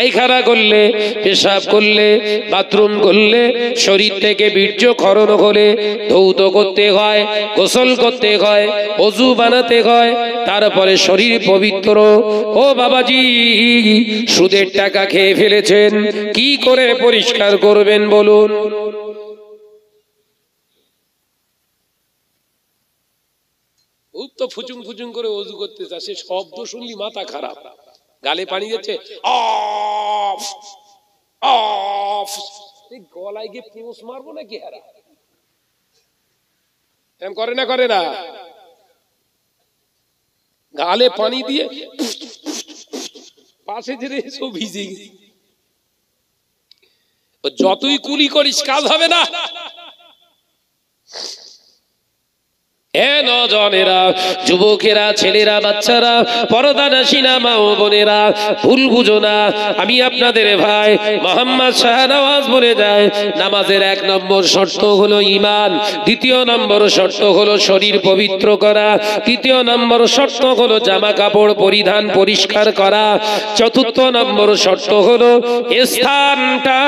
পায়খানা করলে, পেশাব করলে, বাথরুম করলে, শরীর থেকে বীর্য ক্ষরণ হলে ধৌত করতে হয়, গোসল করতে হয়, ওযু বানাতে হয়, তারপরে শরীর পবিত্র। ও বাবাজি, সুদের টাকা খেয়ে ফেলেছেন, কি করে পরিষ্কার করবেন বলুন? তো ফুচুং ফুচুং করে ওযু করতে চাচ্ছে, শব্দ শুনলি মাথা খারাপ, গালে পানি যাচ্ছে, অফ অফ, গলায় গিয়ে পোঁছ মারবো নাকি? হারা এম করে না, করে না, গালে পানি দিয়ে পাশে ধরে সব ভিজে গেছে। যতই কুলি করিস কাজ হবে না। নজনেরা, যুবকেরা, ছেলেরা, বাচ্চারা, পর্দানাশীনা মা ও বোনেরা, ভুল বুঝো না। আমি আপনাদের ভাই মোহাম্মদ শাহনওয়াজ বলে যায়, নামাজের 1 নম্বর শর্ত হলো ঈমান, 2 নম্বর শর্ত হলো শরীর পবিত্র করা, 3 নম্বর শর্ত হলো জামা কাপড় পরিধান পরিষ্কার করা, 4 নম্বর শর্ত হলো স্থানটা,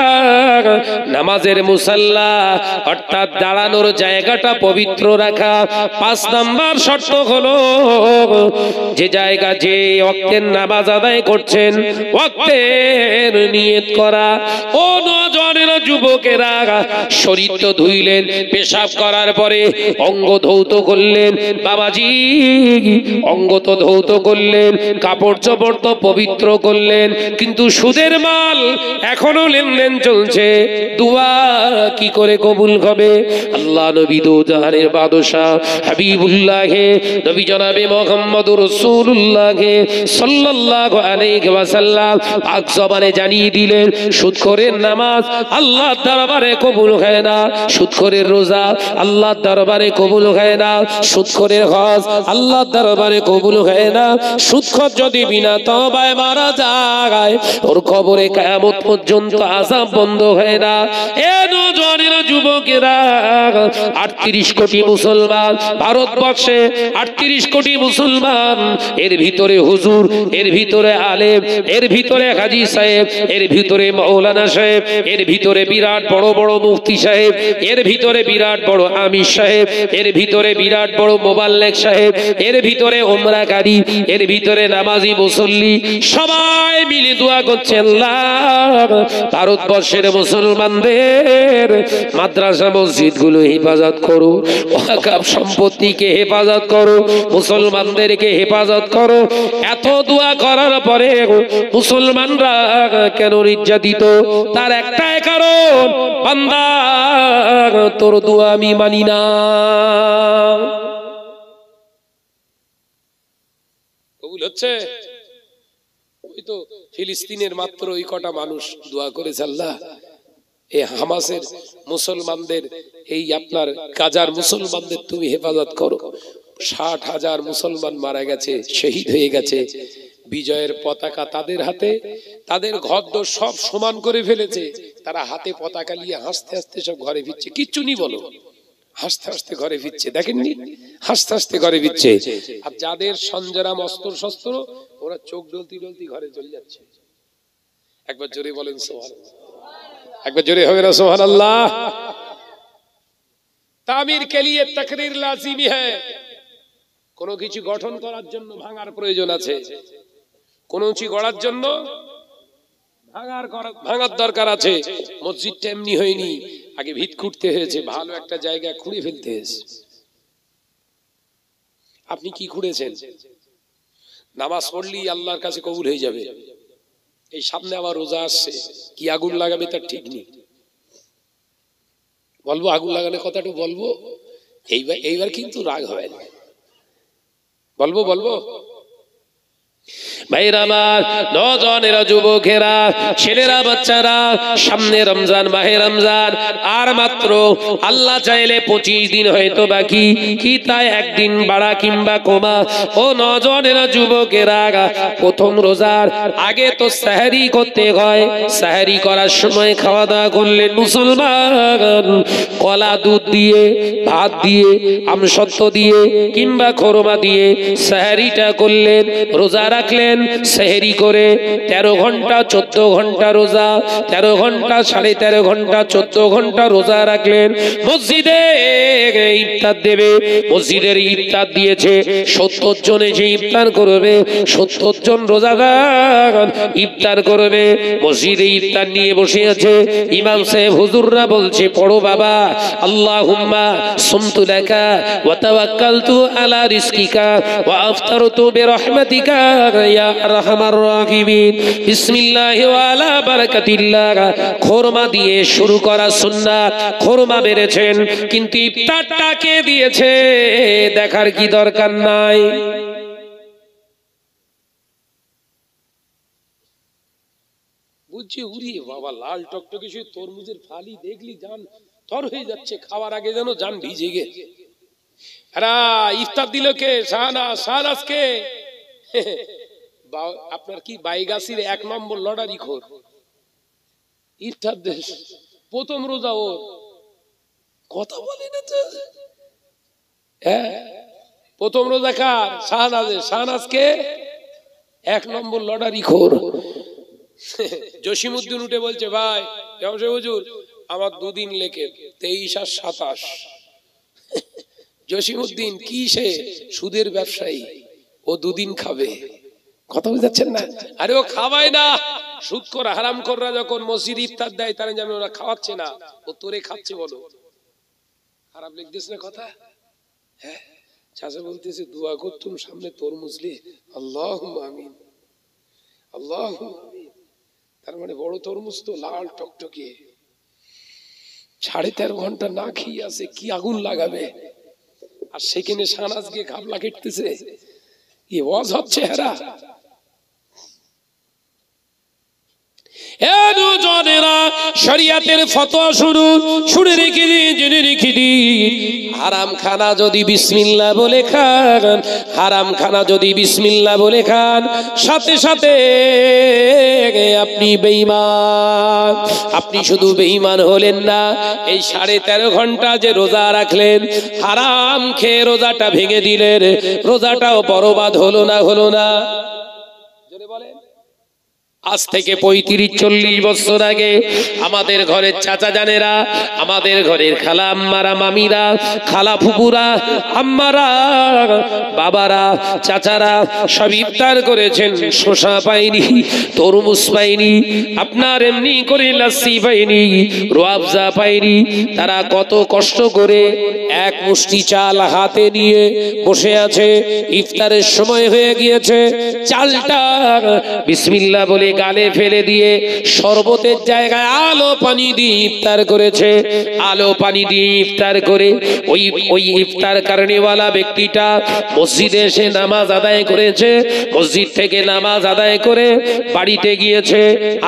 নামাজের মুসাল্লা অর্থাৎ দাঁড়ানোর জায়গাটা পবিত্র রাখা। 5 নম্বর শর্ত হলো যে জায়গা, যে ওয়াক্তের নামাজ আদায় করছেন ওয়াক্তের নিয়ত করা। ও নওজোয়ানেরা, যুবকেরা, শরীর তো ধুইলেন, পেশাব করার পরে অঙ্গ ধৌত করলেন, বাবাজি অঙ্গ তো ধৌত করলেন, কাপড় চোপড় তো পবিত্র করলেন, কিন্তু সুদের মাল এখনো লেনদেন চলছে, দোয়া কি করে কবুল হবে? আল্লাহ নবী দো জাহানের বাদশা হাবিবুল্লাহ নবী জনাবে মুহাম্মদুর রাসূলুল্লাহ সাল্লাল্লাহু আলাইহি ওয়াসাল্লাম পাক জবানে জানিয়ে দিলেন, সুদখোরের নামাজ আল্লাহর দরবারে কবুল হয় না, সুদখোরের রোজা আল্লাহর দরবারে কবুল হয় না, সুদখোরের হজ আল্লাহর দরবারে কবুল হয় না। সুদখোর যদি বিনা তওবায় মারা যায়, ওর কবরে কিয়ামত পর্যন্ত আযাব বন্ধ হয় না। এ নওজোয়ানেরা, যুবকেরা, 38 কোটি মুসলমান ভারতবর্ষে, 38 কোটি মুসলমান, এর ভিতরে হুজুর, এর ভিতরে আলেম, এর ভিতরে হাজী সাহেব, এর ভিতরে মাওলানা সাহেব, এর ভিতরে বিরাট বড় বড় মুফতি সাহেব, এর ভিতরে বিরাট বড় আমির সাহেব, এর ভিতরে বিরাট বড় মোবাল্লেগ সাহেব, এর ভিতরে উমরাকারী, এর ভিতরে নামাজি মুসল্লি, সবাই মিলে দোয়া করছে, আল্লাহ ভারতবর্ষের মুসলমানদের মাদ্রাসা মসজিদ গুলো হেফাজত করো, ওয়াকফ সম্পত্তিকে হেফাজত করো, মুসলমানদেরকে হেফাজত করো। এত দোয়া করার পরে মুসলমানরা কেন নির্যাতিত? তার একটাই কারণ, বান্দা তোর দোয়া আমি মানি না। কবুল হচ্ছে? ওই তো ফিলিস্তিনের মাত্র ওই কটা মানুষ দোয়া করেছে, আল্লাহ এই হামাসের মুসলমানদের, এই আপনার গাজার মুসলমানদের তুমি হেফাজত করো। 60,000 মুসলমান মারা গেছে, শহীদ হয়ে গেছে, বিজয়ের পতাকা তাদের হাতে, তাদের ঘরদোর সব সমান করে ফেলেছে, তারা হাতে পতাকা নিয়ে হাসতে হাসতে সব ঘরে ফিরছে, কিচ্ছু নি বলো, হাসতে হাসতে ঘরে ফিরছে, দেখেননি? হাসতে হাসতে ঘরে ফিরছে। আর যাদের সঞ্জরাম অস্ত্র শস্ত্র, ওরা চোখ ডলতি ডলতি ঘরে চলে যাচ্ছে। একবার জোরে বলেন সুবহানাল্লাহ, একবার জোরে হবে না সুবহানাল্লাহ। তামির কে লিয়ে তাকরীর লাজিমি হ্যায়, কোন কিছু গঠন করার জন্য ভাঙার প্রয়োজন আছে, কোন কিছু গড়ার জন্য ভাঙার দরকার আছে। মসজিদটা এমনি হয়নি, আগে ভিত খুঁড়তে হয়েছে, ভালো একটা জায়গা খুঁড়ে ফেলতে হয়েছে। আপনি কি খুঁড়েছেন? নামাজ পড়লেই আল্লাহর কাছে কবুল হয়ে যাবে। এই সামনে আবার রোজা আসছে, কি আগুন লাগাবে তার ঠিক নেই। বলবো আগুন লাগানোর কথাটা বলবো, এইবার কিন্তু রাগ হবে না, বলবো বলবো। ভাইরা আমার, নওজোয়ানেরা, যুবকেরা, ছেলেরা, বাচ্চারা, সামনে রমজান, মাহে রমজান আর মাত্র আল্লাহ চাইলে 25 দিন হয়তো বাকি, কি তাই একদিন বাড়া কিংবা কমা। ও নওজোয়ানেরা, যুবকেরা, প্রথম রোজার আগে তো সাহরি করতে হয়, সাহরি করার সময় খাওয়া দাওয়া করলেন মুসলমান, কলা দুধ দিয়ে, ভাত দিয়ে, আমসত্ব দিয়ে কিংবা খোরমা দিয়ে সাহরিটা করলেন, রোজা রাখলেন। সেহরি করে 13 ঘন্টা 14 ঘন্টা রোজা, 13 ঘন্টা 13.5 ঘন্টা 14 ঘন্টা রোজা রাখলেন। মসজিদে ইফতার দেবে, মসজিদের ইফতার দিয়েছে 70 জন এসে ইফতার করবে, 70 জন রোজাদার ইফতার করবে। মসজিদে ইফতার নিয়ে বসে আছে, ইমাম সাহেব হুজুররা বলছে পড়ো বাবা, আল্লাহুম্মা সুমতু লাকা ওয়া তাওয়াক্কালতু আলা রিজকিকা ওয়া আফতারতু বিরহমাতিকা ইয়া আরহামার রাহিমিন, বিসমিল্লাহি ওয়া আলা বারাকাতিল্লাহ। খোরমা দিয়ে শুরু করা সুন্নাত, খোরমা বেড়েছেন, কিন্তু ইফতারটা কে দিয়েছে দেখার কি দরকার নাই? বুঝছি উড়িয়ে বাবা, লাল টকটকে সে তরমুজের ফালি দেখলি জান তর হয়ে যাচ্ছে, খাওয়ার আগে যেন জান ভিজে গে। আরে ইফতার দিল কে? শাহনাজ কে? আপনার কি বাইগাছির 1 নম্বর লটারি খোর। ইফতার দেশ প্রথম রোজা ওর, কথা বলে না তো। হ্যাঁ, প্রথম রোজা কার? শাহনাজের। শাহনাজকে 1 নম্বর লটারি খোর। জসিমউদ্দিন উঠে বলছে ভাই হুজুর আমার 2 দিন লেখে 23 আর 27। জসিমউদ্দিন কি? সে সুদের ব্যবসায়ী, ও 2 দিন খাবে। কথা বুঝাচ্ছেন না? আরে ও খাওয়ায় না, সুদ করে হারাম কররা যখন মসজিদ ইফতার দেয় তারা জানে ওরা খাওয়াচ্ছে না, ও তোরে খাচ্ছে। বলো খারাপ লিখতেছ না কথা? হ্যাঁ, চাচা বলতেছে দোয়া করতুম সামনে তরমুজ লে, আল্লাহুম্মা আমিন, আল্লাহুম্মা আমিন। তার মানে বড় তরমুজ তো লাল টকটকে, 13.5 ঘন্টা না খেয়ে আছে, কি আগুন লাগাবে। আর সেখানে শাহনাজ গিয়ে খাবলা কেটতেছে, কি ওয়াজ হচ্ছে। হেরা শরিয়াতের ফতোয়া শুনে রেখে দিন, জেনে রেখে দিন। হারাম খানা যদি বিসমিল্লাহ বলে খান, হারাম খানা যদি বিসমিল্লাহ বলে খান, সাথে সাথে আপনি বেঈমান। আপনি শুধু বেঈমান হলেন না, এই 13.5 ঘন্টা যে রোজা রাখলেন, হারাম খেয়ে রোজাটা ভেঙে দিলেন, রোজাটাও বরবাদ হলো না? হলো না? জোরে বলেন। আজ থেকে 35-40 বছর আগে আমাদের ঘরের চাচা জানেরা, আমাদের ঘরের খালা আম্মারা, মামিরা, খালা ফুপুরা, আম্মারা, বাবারা, চাচারা সব ইফতার করেছেন। শসা পাইনি, তরমুজ পাইনি, আপনার এমনি করে লাসি পাইনি, রোয়াবজা পাইনি। তারা কত কষ্ট করে 1 মুষ্টি চাল হাতে নিয়ে বসে আছে। ইফতারের সময় হয়ে গিয়েছে, চালটা বিসমিল্লাহ বলে গালে ফেলে দিয়ে শরবতের জায়গায় আলো পানি দিয়ে ইফতার করেছে। আলো পানি দিয়ে ইফতার করে ওই ইফতার কারণেওয়ালা ব্যক্তিটা মসজিদে এসে নামাজ আদায় করেছে। মসজিদ থেকে নামাজ আদায় করে বাড়িতে গিয়েছে,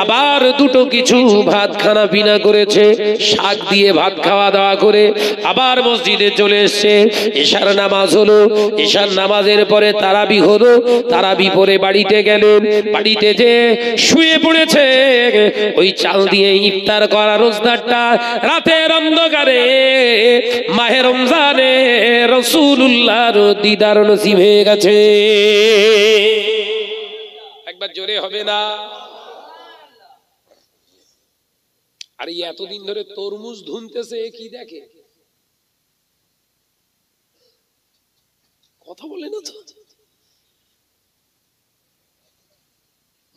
আবার 2টো কিছু ভাত খানা পিনা করেছে, শাক দিয়ে ভাত খাওয়া দাওয়া করে আবার মসজিদে চলে এসছে। ইশার নামাজ হলো, ইশার নামাজের পরে তারাবি হলো, তারাবি পরে বাড়িতে গেলেন। বাড়িতে যে শুয়ে পড়েছে, ওই চাল দিয়ে ইফতার করা রোজদারটা রাতের অন্ধকারে মাহে রমজানে রাসূলুল্লাহর দিদার নসিব হয়ে গেছে। একবার জোরে হবে না? আর এতদিন ধরে তরমুজ ধুনতেছে, কি দেখে? কথা বলে না তো।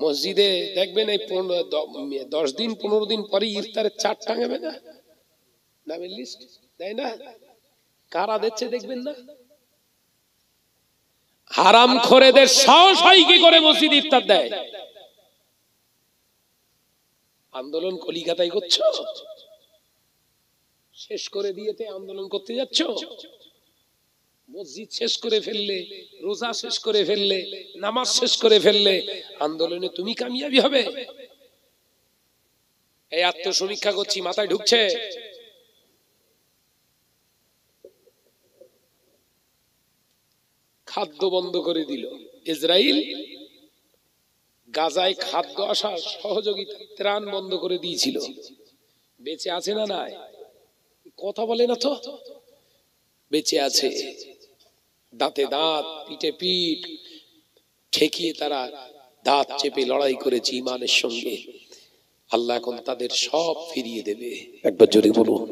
মসজিদে দেখবেন এই 10 দিন 15 দিন পরে ইফতারের চাট টাঙাবে না, নামের লিস্ট দেয় না? কারা দিচ্ছে দেখবেন না? হারাম খোরেদের সাহস হয় কি করে মসজিদ ইফতার দেয়? আন্দোলন কলিকাতায় করছো, শেষ করে দিয়েতে আন্দোলন করতে যাচ্ছ। মসজিদ শেষ করে ফেললে, রোজা শেষ করে ফেললে, নামাজ শেষ করে ফেললে, আন্দোলনে তুমি কামিয়াবি হবে? এই আত্মসমীক্ষা করছি, মাথায় ঢুকছে? খাদ্য বন্ধ করে দিল ইসরায়েল, গাজায় খাদ্য আসা সহযোগিতা ত্রাণ বন্ধ করে দিয়েছিল। বেঁচে আছে না নাই? কথা বলে না তো। বেঁচে আছে, দাঁতে দাঁত পিঠে পিঠ ঠেকিয়ে তারা দাঁত চেপে লড়াই করেছে ইমানের সঙ্গে, আল্লাহ এখন তাদের সব ফিরিয়ে দেবে। একবার জোরে বলুন,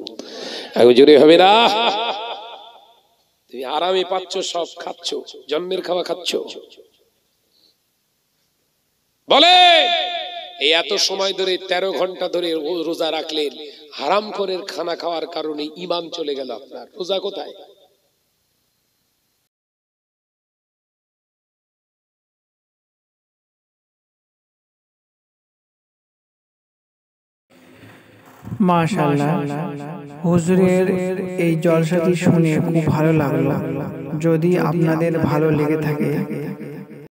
একবার জোরে হবে না? তুমি আরামে পাচ্ছ, সব খাচ্ছ, জন্মের খাওয়া খাচ্ছ। বলে এই এত সময় ধরে 13 ঘন্টা ধরে রোজা রাখলেন, হারাম করে খানা খাওয়ার কারণে ঈমান চলে গেল আপনার, রোজা কোথায়? মাশাআল্লাহ, হুজুরের এই জলসাটি শুনে খুব ভালো লাগলো। যদি আপনাদের ভালো লেগে থাকে